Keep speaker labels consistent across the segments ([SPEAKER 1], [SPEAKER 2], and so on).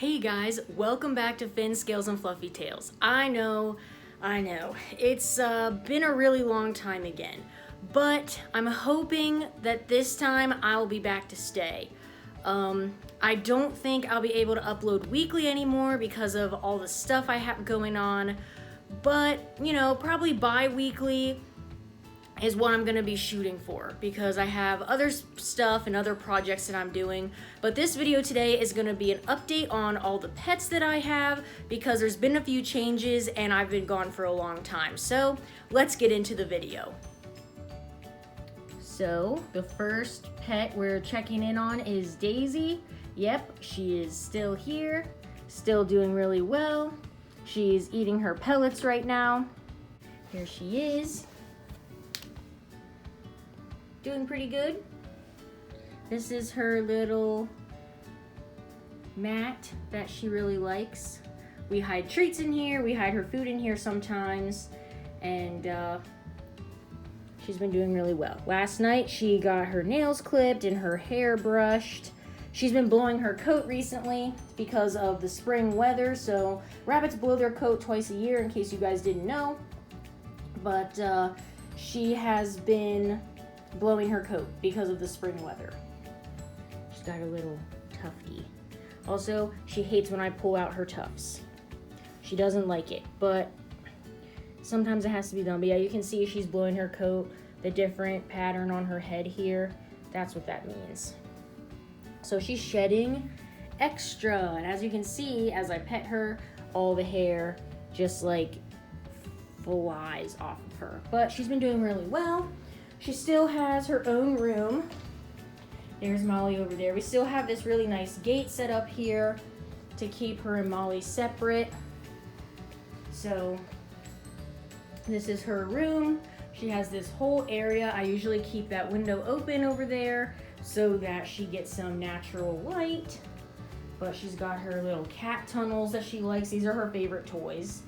[SPEAKER 1] Hey guys, welcome back to Fin, Scales, and Fluffy Tails. I know, it's been a really long time again, but I'm hoping that this time I'll be back to stay. I don't think I'll be able to upload weekly anymore because of all the stuff I have going on, but, you know, probably bi-weekly is what I'm gonna be shooting for because I have other stuff and other projects that I'm doing. But this video today is gonna be an update on all the pets that I have because there's been a few changes and I've been gone for a long time. So let's get into the video. So the first pet we're checking in on is Daisy. Yep, she is still here, still doing really well. She's eating her pellets right now. Here she is. Doing pretty good. This is her little mat that she really likes. We hide treats in here, we hide her food in here sometimes, and she's been doing really well. Last night she got her nails clipped and her hair brushed. She's been blowing her coat recently because of the spring weather, so rabbits blow their coat twice a year in case you guys didn't know. But she has been blowing her coat because of the spring weather. She's got a little tufty. Also, she hates when I pull out her tufts. She doesn't like it, but sometimes it has to be done. But yeah, you can see she's blowing her coat, the different pattern on her head here. That's what that means. So she's shedding extra, and as you can see, as I pet her, all the hair just like flies off of her. But she's been doing really well. She still has her own room. There's Molly over there. We still have this really nice gate set up here to keep her and Molly separate. So this is her room. She has this whole area. I usually keep that window open over there so that she gets some natural light. But she's got her little cat tunnels that she likes. These are her favorite toys.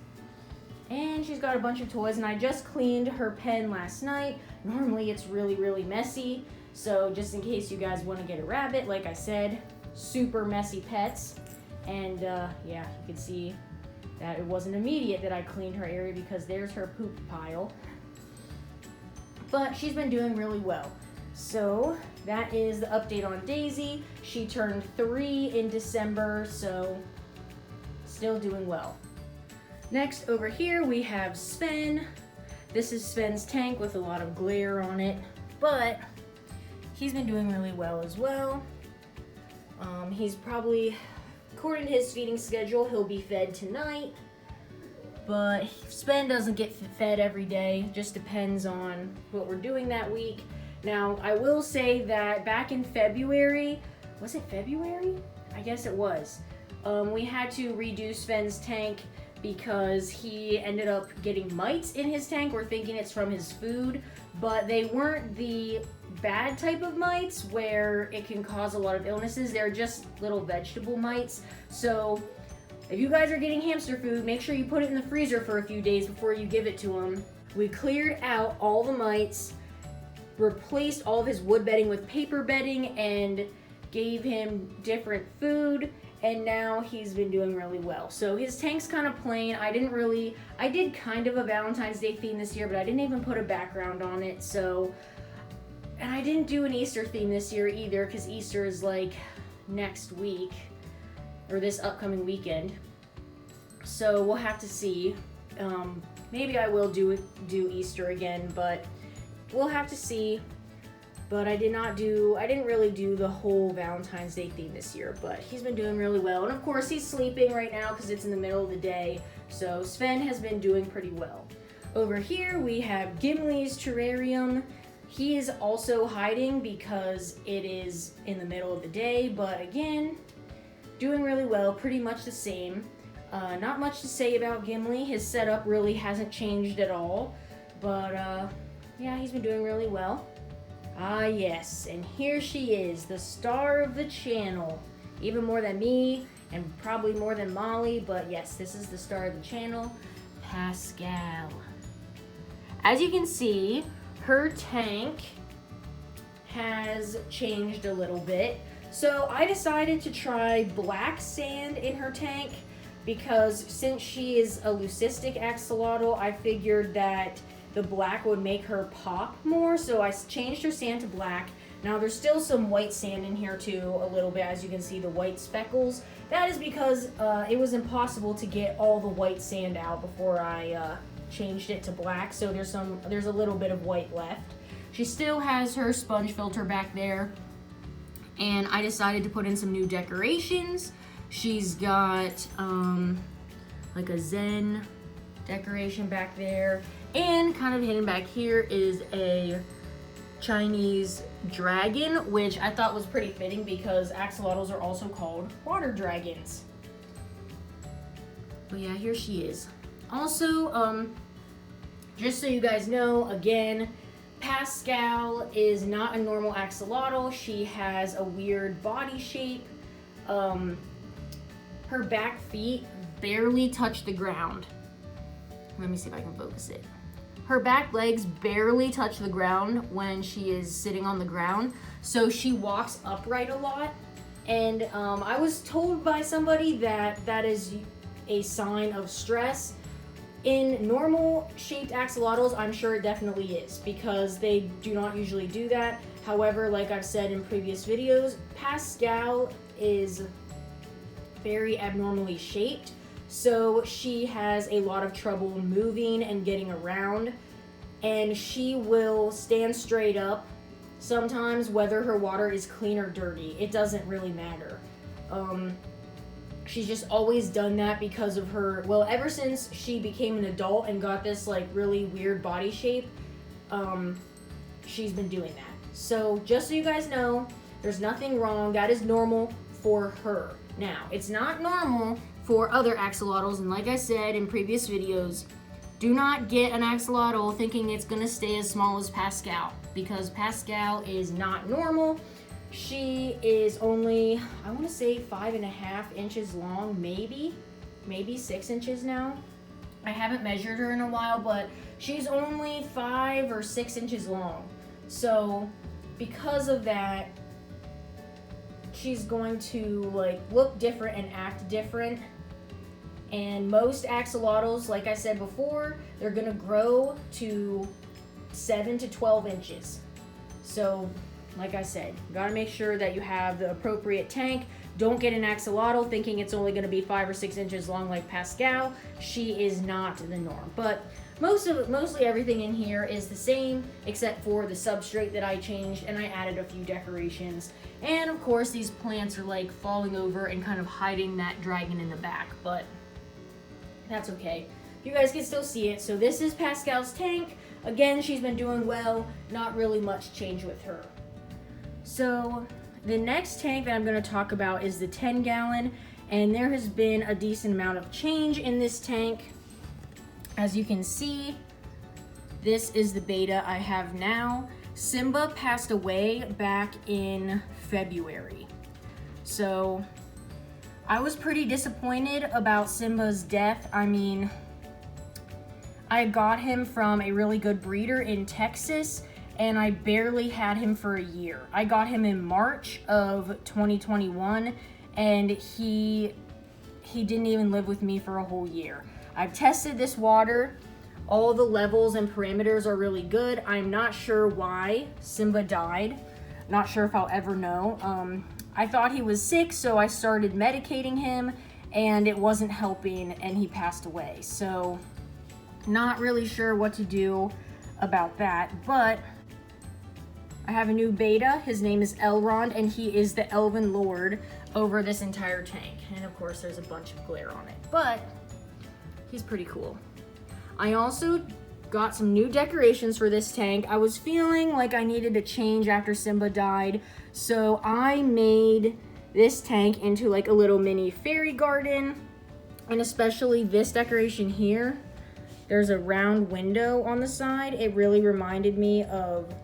[SPEAKER 1] And she's got a bunch of toys, and I just cleaned her pen last night. Normally it's really messy, so just in case you guys want to get a rabbit, like I said, super messy pets. And yeah, you can see that it wasn't immediate that I cleaned her area because there's her poop pile. But she's been doing really well. So that is the update on Daisy. She turned 3 in December, so still doing well. Next, over here, we have Sven. This is Sven's tank with a lot of glare on it, but he's been doing really well as well. He's probably, according to his feeding schedule, he'll be fed tonight, but Sven doesn't get fed every day. Just depends on what we're doing that week. Now, I will say that back in February, was it February? I guess it was. We had to redo Sven's tank because he ended up getting mites in his tank. We're thinking it's from his food, but they weren't the bad type of mites where it can cause a lot of illnesses. They're just little vegetable mites. So if you guys are getting hamster food, make sure you put it in the freezer for a few days before you give it to him. We cleared out all the mites, replaced all of his wood bedding with paper bedding, and gave him different food. And now he's been doing really well. So his tank's kind of plain. I did kind of a Valentine's Day theme this year, but I didn't even put a background on it. So, and I didn't do an Easter theme this year either because Easter is like next week or this upcoming weekend. So we'll have to see. Maybe I will do Easter again, but we'll have to see. But I didn't really do the whole Valentine's Day theme this year, but he's been doing really well. And of course, he's sleeping right now because it's in the middle of the day. So Sven has been doing pretty well. Over here, we have Gimli's terrarium. He is also hiding because it is in the middle of the day, but again, doing really well, pretty much the same. Not much to say about Gimli. His setup really hasn't changed at all, but yeah, he's been doing really well. Ah yes, and here she is, the star of the channel. Even more than me, and probably more than Molly, but yes, this is the star of the channel, Pascal. As you can see, her tank has changed a little bit. So I decided to try black sand in her tank because since she is a leucistic axolotl, I figured that the black would make her pop more. So I changed her sand to black. Now there's still some white sand in here too, a little bit, as you can see the white speckles. That is because it was impossible to get all the white sand out before I changed it to black. So there's a little bit of white left. She still has her sponge filter back there. And I decided to put in some new decorations. She's got like a Zen decoration back there. And kind of hidden back here is a Chinese dragon, which I thought was pretty fitting because axolotls are also called water dragons. But yeah, here she is. Also, just so you guys know, again, Pascal is not a normal axolotl. She has a weird body shape. Her back feet barely touch the ground. Let me see if I can focus it. Her back legs barely touch the ground when she is sitting on the ground, so she walks upright a lot. And I was told by somebody that that is a sign of stress. In normal shaped axolotls, I'm sure it definitely is because they do not usually do that. However, like I've said in previous videos, Pascal is very abnormally shaped. So she has a lot of trouble moving and getting around, and she will stand straight up sometimes whether her water is clean or dirty. It doesn't really matter. She's just always done that because of her, well, ever since she became an adult and got this like really weird body shape, she's been doing that. So just so you guys know, there's nothing wrong. That is normal for her. Now, it's not normal for other axolotls, and like I said in previous videos, do not get an axolotl thinking it's gonna stay as small as Pascal, because Pascal is not normal. She is only, I wanna say 5.5 inches long, maybe 6 inches now. I haven't measured her in a while, but she's only 5 or 6 inches long. So because of that, she's going to like look different and act different. And most axolotls, like I said before, they're gonna grow to 7 to 12 inches. So, like I said, you gotta make sure that you have the appropriate tank. Don't get an axolotl thinking it's only gonna be 5 or 6 inches long like Pascal. She is not the norm. But mostly everything in here is the same, except for the substrate that I changed, and I added a few decorations. And of course, these plants are like falling over and kind of hiding that dragon in the back, but that's okay. You guys can still see it. So this is Pascal's tank. Again, she's been doing well. Not really much change with her. So the next tank that I'm going to talk about is the 10-gallon, and there has been a decent amount of change in this tank. As you can see, this is the beta I have now. Simba passed away back in February. So I was pretty disappointed about Simba's death. I mean, I got him from a really good breeder in Texas, and I barely had him for a year. I got him in March of 2021, and he didn't even live with me for a whole year. I've tested this water. All the levels and parameters are really good. I'm not sure why Simba died. Not sure if I'll ever know. I thought he was sick, so I started medicating him, and it wasn't helping, and he passed away. So not really sure what to do about that, but I have a new beta. His name is Elrond, and he is the Elven Lord over this entire tank. And of course, there's a bunch of glare on it, but he's pretty cool. I also got some new decorations for this tank. I was feeling like I needed a change after Simba died, so I made this tank into like a little mini fairy garden, and especially this decoration here. There's a round window on the side. It really reminded me of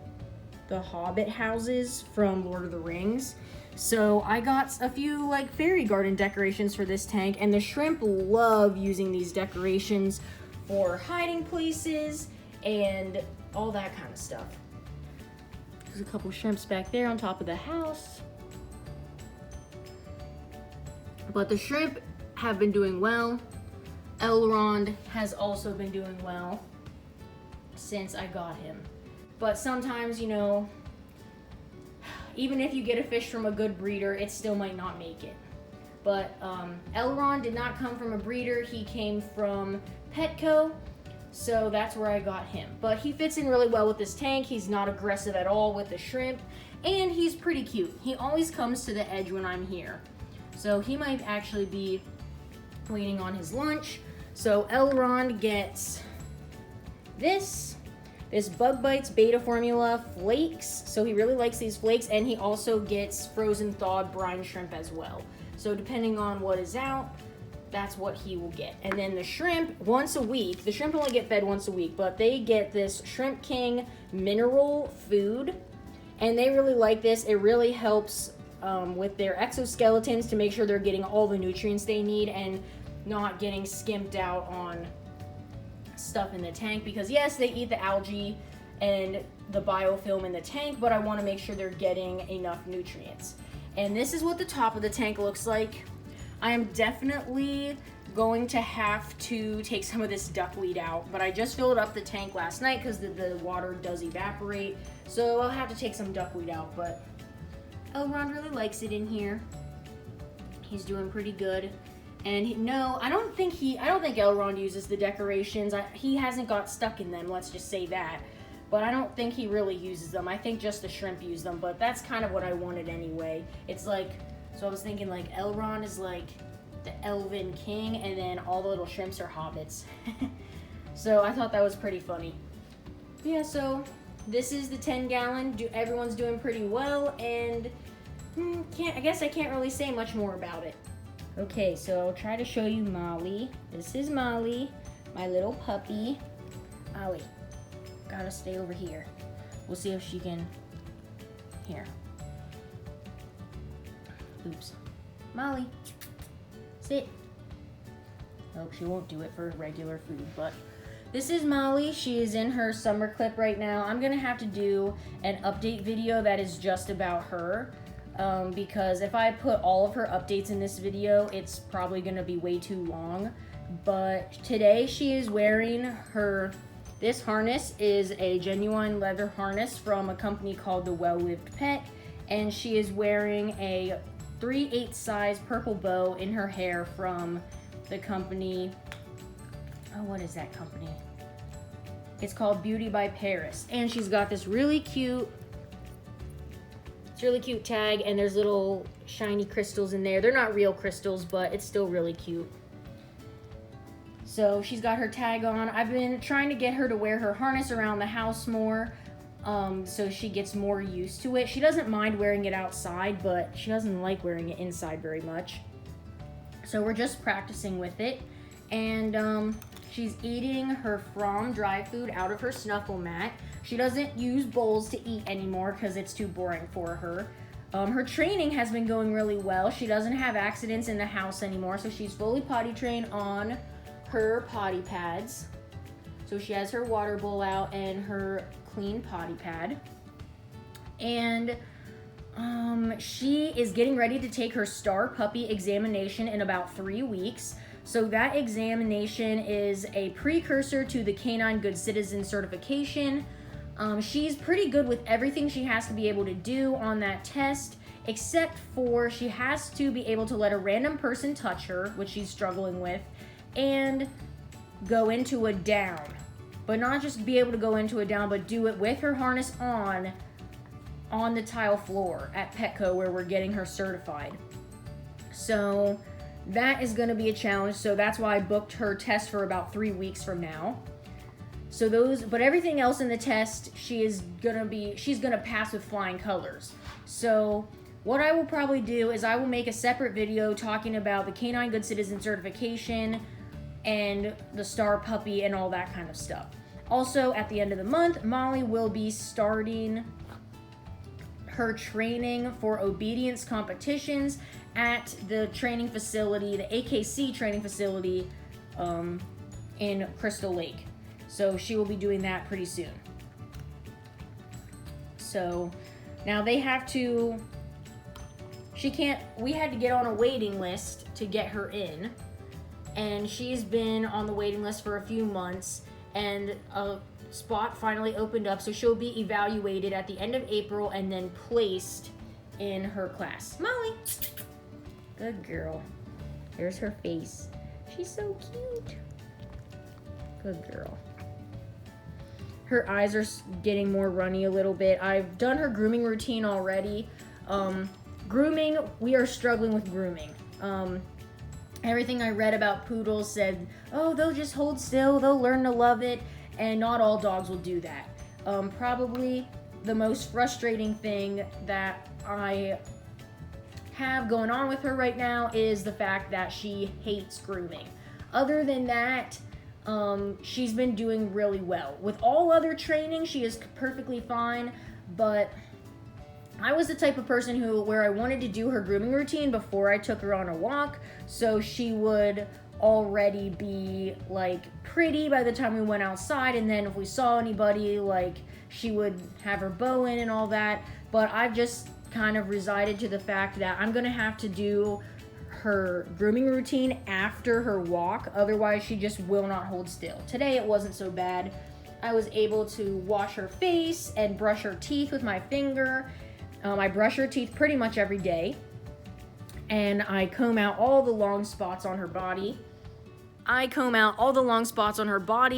[SPEAKER 1] the Hobbit houses from Lord of the Rings. So I got a few like fairy garden decorations for this tank, and the shrimp love using these decorations for hiding places and all that kind of stuff. There's a couple shrimps back there on top of the house. But the shrimp have been doing well. Elrond has also been doing well since I got him. But sometimes, you know, even if you get a fish from a good breeder, it still might not make it. But Elrond did not come from a breeder. He came from Petco, so that's where I got him. But he fits in really well with this tank. He's not aggressive at all with the shrimp, and he's pretty cute. He always comes to the edge when I'm here. So he might actually be waiting on his lunch. So Elrond gets this Bug Bites Beta Formula flakes. So he really likes these flakes, and he also gets frozen thawed brine shrimp as well. So depending on what is out, that's what he will get. And then the shrimp, once a week, the shrimp only get fed once a week, but they get this Shrimp King mineral food, and they really like this. It really helps with their exoskeletons to make sure they're getting all the nutrients they need and not getting skimped out on stuff in the tank, because yes, they eat the algae and the biofilm in the tank, but I want to make sure they're getting enough nutrients. And this is what the top of the tank looks like. I am definitely going to have to take some of this duckweed out, but I just filled up the tank last night because the water does evaporate, so I'll have to take some duckweed out. But Elrond really likes it in here. He's doing pretty good. And no, I don't think Elrond uses the decorations. He hasn't got stuck in them, let's just say that. But I don't think he really uses them. I think just the shrimp use them, but that's kind of what I wanted anyway. It's like, so I was thinking like Elrond is like the elven king, and then all the little shrimps are hobbits. So I thought that was pretty funny. Yeah, so this is the 10-gallon. Everyone's doing pretty well, and I guess I can't really say much more about it. Okay, so I'll try to show you Molly. This is Molly, my little puppy. Ollie, gotta stay over here. We'll see if she can, here. Oops. Molly, sit. Oh, she won't do it for regular food, but this is Molly. She is in her summer clip right now. I'm gonna have to do an update video that is just about her. Because if I put all of her updates in this video, it's probably gonna be way too long. But today she is wearing this harness is a genuine leather harness from a company called The Well-Lived Pet, and she is wearing a 3/8 size purple bow in her hair from the company, oh, what is that company? It's called Beauty by Paris, and she's got this really cute tag, and there's little shiny crystals in there. They're not real crystals, but it's still really cute. So she's got her tag on. I've been trying to get her to wear her harness around the house more, so she gets more used to it. She doesn't mind wearing it outside, but she doesn't like wearing it inside very much. So we're just practicing with it, and she's eating her From dry food out of her snuffle mat. She doesn't use bowls to eat anymore because it's too boring for her. Her training has been going really well. She doesn't have accidents in the house anymore, so she's fully potty trained on her potty pads. So she has her water bowl out and her clean potty pad. And she is getting ready to take her Star Puppy examination in about 3 weeks. So that examination is a precursor to the Canine Good Citizen certification. She's pretty good with everything she has to be able to do on that test, except for she has to be able to let a random person touch her, which she's struggling with, and go into a down. But not just be able to go into a down, but do it with her harness on the tile floor at Petco where we're getting her certified. So that is going to be a challenge. So that's why I booked her test for about 3 weeks from now. But everything else in the test, she's gonna pass with flying colors. So what I will probably do is I will make a separate video talking about the Canine Good Citizen certification and the Star Puppy and all that kind of stuff. Also, at the end of the month, Molly will be starting her training for obedience competitions at the training facility, the AKC training facility in Crystal Lake. So she will be doing that pretty soon. So now we had to get on a waiting list to get her in, and she's been on the waiting list for a few months, and a spot finally opened up, so she'll be evaluated at the end of April and then placed in her class. Molly, good girl. There's her face. She's so cute. Good girl. Her eyes are getting more runny a little bit. I've done her grooming routine already. Grooming, we are struggling with grooming. Everything I read about poodles said, oh, they'll just hold still, they'll learn to love it, and not all dogs will do that. Probably the most frustrating thing that I have going on with her right now is the fact that she hates grooming. Other than that, she's been doing really well. With all other training, she is perfectly fine, but I was the type of person where I wanted to do her grooming routine before I took her on a walk, so she would already be like pretty by the time we went outside, and then if we saw anybody, like, she would have her bow in and all that. But I've just kind of resided to the fact that I'm gonna have to do her grooming routine after her walk, otherwise she just will not hold still. Today it wasn't so bad. I was able to wash her face and brush her teeth with my finger. I brush her teeth pretty much every day, and I comb out all the long spots on her body.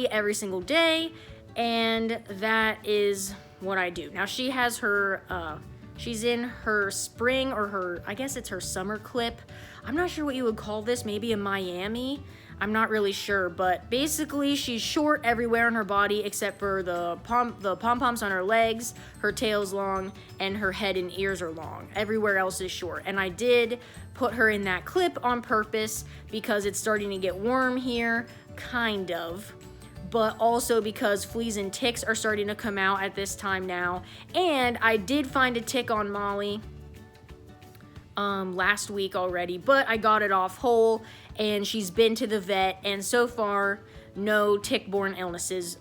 [SPEAKER 1] Every single day, and that is what I do. Now she has her, she's in her spring, or I guess it's her summer clip. I'm not sure what you would call this, maybe a Miami. I'm not really sure, but basically she's short everywhere on her body except for the pom-poms on her legs, her tail's long, and her head and ears are long. Everywhere else is short. And I did put her in that clip on purpose because it's starting to get warm here, kind of, but also because fleas and ticks are starting to come out at this time now. And I did find a tick on Molly last week already, but I got it off whole, and she's been to the vet, and so far no tick-borne illnesses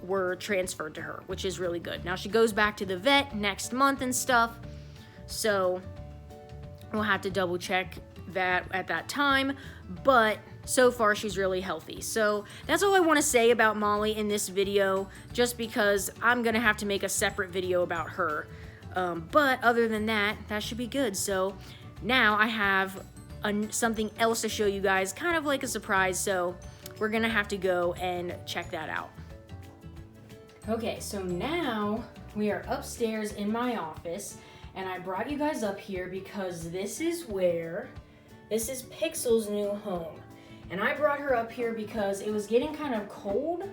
[SPEAKER 1] were transferred to her, which is really good. Now she goes back to the vet next month and stuff, so we'll have to double check that at that time, but so far she's really healthy. So that's all I want to say about Molly in this video, just because I'm gonna have to make a separate video about her. But other than that, that should be good. So now I have something else to show you guys, kind of like a surprise, so we're gonna have to go and check that out. Okay, so now we are upstairs in my office, and I brought you guys up here because this is Pixel's new home. And I brought her up here because it was getting kind of cold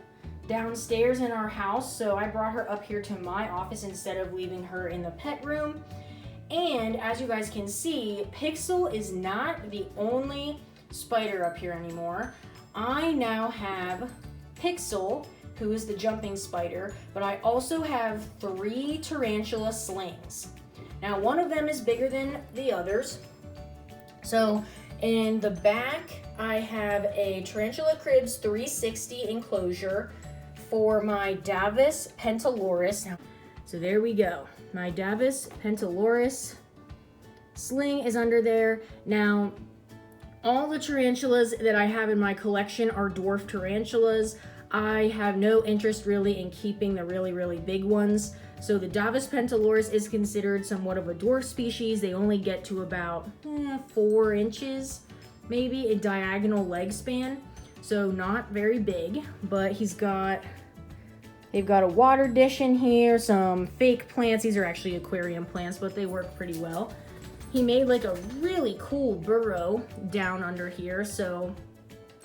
[SPEAKER 1] downstairs in our house, so I brought her up here to my office instead of leaving her in the pet room. And as you guys can see, Pixel is not the only spider up here anymore. I now have Pixel, who is the jumping spider, but I also have 3 tarantula slings. Now one of them is bigger than the others. So in the back, I have a Tarantula Cribs 360 enclosure for my Davus Pentaloris. So there we go. My Davus Pentaloris sling is under there. Now, all the tarantulas that I have in my collection are dwarf tarantulas. I have no interest really in keeping the really, really big ones. So the Davus Pentaloris is considered somewhat of a dwarf species. They only get to about 4 inches, maybe, a diagonal leg span. So not very big, but they've got a water dish in here, some fake plants. These are actually aquarium plants, but they work pretty well. He made like a really cool burrow down under here, so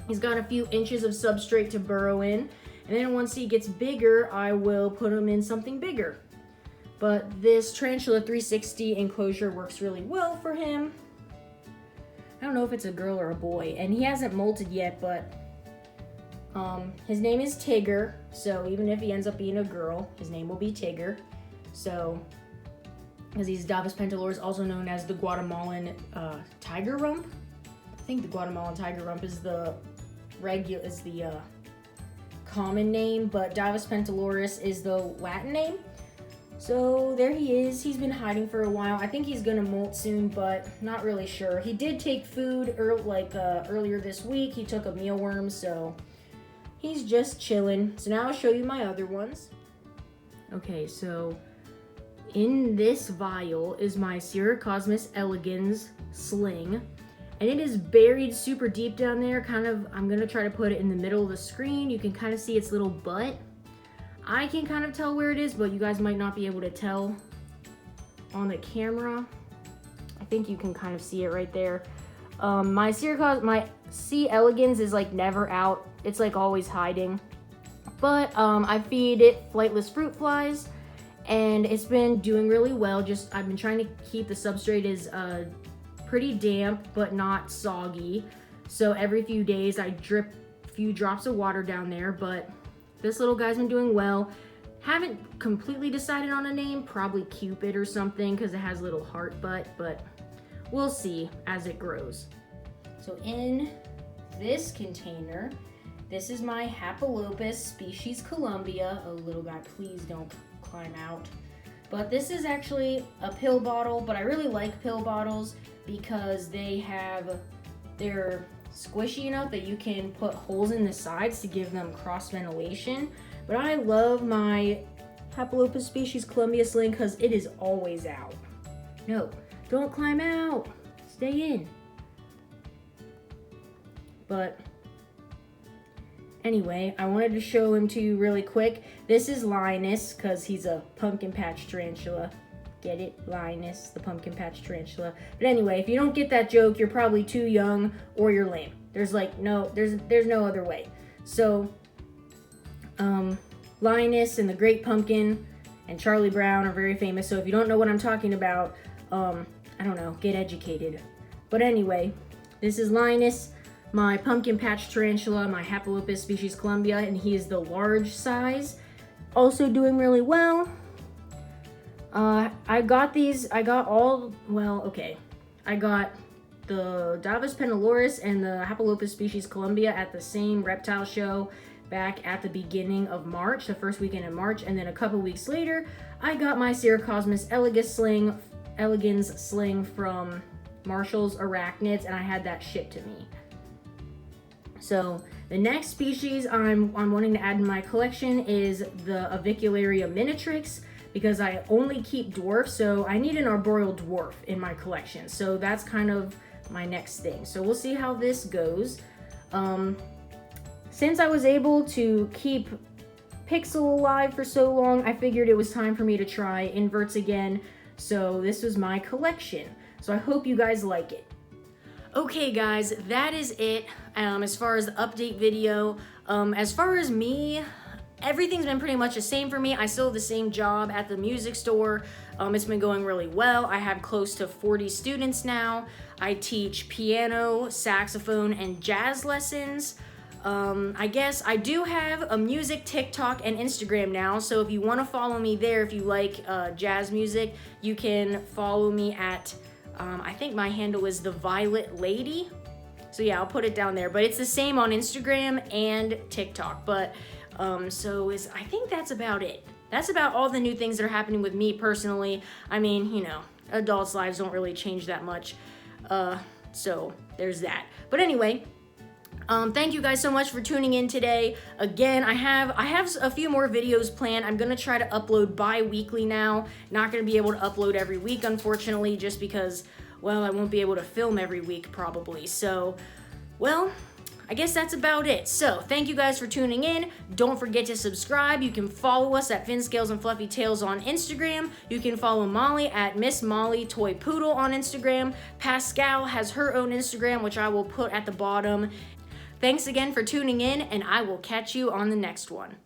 [SPEAKER 1] he's got a few inches of substrate to burrow in. And then once he gets bigger, I will put him in something bigger. But this Tarantula 360 enclosure works really well for him. I don't know if it's a girl or a boy, and he hasn't molted yet, but his name is Tigger, so even if he ends up being a girl, his name will be Tigger. So, because he's Davus Pentaloris, also known as the Guatemalan tiger rump. I think the Guatemalan tiger rump is the common name, but Davus Pentaloris is the Latin name. So there he is. He's been hiding for a while. I think he's gonna molt soon, but not really sure. He did take food earlier this week. He took a mealworm, so he's just chilling. So now I'll show you my other ones. Okay, so in this vial is my Cirrocosmus elegans sling, and it is buried super deep down there. I'm gonna try to put it in the middle of the screen. You can kind of see its little butt. I can kind of tell where it is, but you guys might not be able to tell on the camera. I think you can kind of see it right there. My C. elegans is like never out. It's like always hiding. But I feed it flightless fruit flies, and it's been doing really well. I've been trying to keep the substrate as pretty damp, but not soggy. So every few days I drip a few drops of water down there, but this little guy's been doing well. Haven't completely decided on a name, probably Cupid or something, because it has a little heart butt, but we'll see as it grows. So in this container, this is my Hapalopus species Columbia. Oh, little guy, please don't climb out. But this is actually a pill bottle, but I really like pill bottles because they're squishy enough that you can put holes in the sides to give them cross ventilation. But I love my Hapalopus species Columbia sling because it is always out. No, don't climb out. Stay in. But anyway, I wanted to show him to you really quick. This is Linus because he's a pumpkin patch tarantula. Get it? Linus, the pumpkin patch tarantula. But anyway, if you don't get that joke, you're probably too young or you're lame. There's no other way. So, Linus and the Great Pumpkin and Charlie Brown are very famous. So if you don't know what I'm talking about, I don't know, get educated. But anyway, this is Linus, my pumpkin patch tarantula, my Hapalopus species Columbia, and he is the large size. Also doing really well. I got the Davus penniloris and the Hapalopus species Columbia at the same reptile show back at the beginning of March, the first weekend in March, and then a couple weeks later, I got my Cirrocosmus elegans sling from Marshall's Arachnids, and I had that shipped to me. So the next species I'm wanting to add in my collection is the Avicularia minitrix, because I only keep dwarfs, so I need an arboreal dwarf in my collection. So that's kind of my next thing. So we'll see how this goes. Since I was able to keep Pixel alive for so long, I figured it was time for me to try inverts again. So this was my collection. So I hope you guys like it. Okay guys, that is it as far as the update video. As far as me, everything's been pretty much the same for me. I still have the same job at the music store. It's been going really well. I have close to 40 students now. I teach piano, saxophone, and jazz lessons. I guess I do have a music TikTok and Instagram now, so if you want to follow me there, if you like jazz music, you can follow me at, I think my handle is The Violet Lady. So yeah, I'll put it down there, but it's the same on Instagram and TikTok. But I think that's about it. That's about all the new things that are happening with me personally. I mean, you know, adults' lives don't really change that much. So there's that. But anyway, thank you guys so much for tuning in today. Again, I have a few more videos planned. I'm gonna try to upload bi-weekly now. Not gonna be able to upload every week, unfortunately, just because, well, I won't be able to film every week probably. So, well, I guess that's about it. So, thank you guys for tuning in. Don't forget to subscribe. You can follow us at Fin Scales and Fluffy Tails on Instagram. You can follow Molly at Miss Molly Toy Poodle on Instagram. Pascal has her own Instagram, which I will put at the bottom. Thanks again for tuning in, and I will catch you on the next one.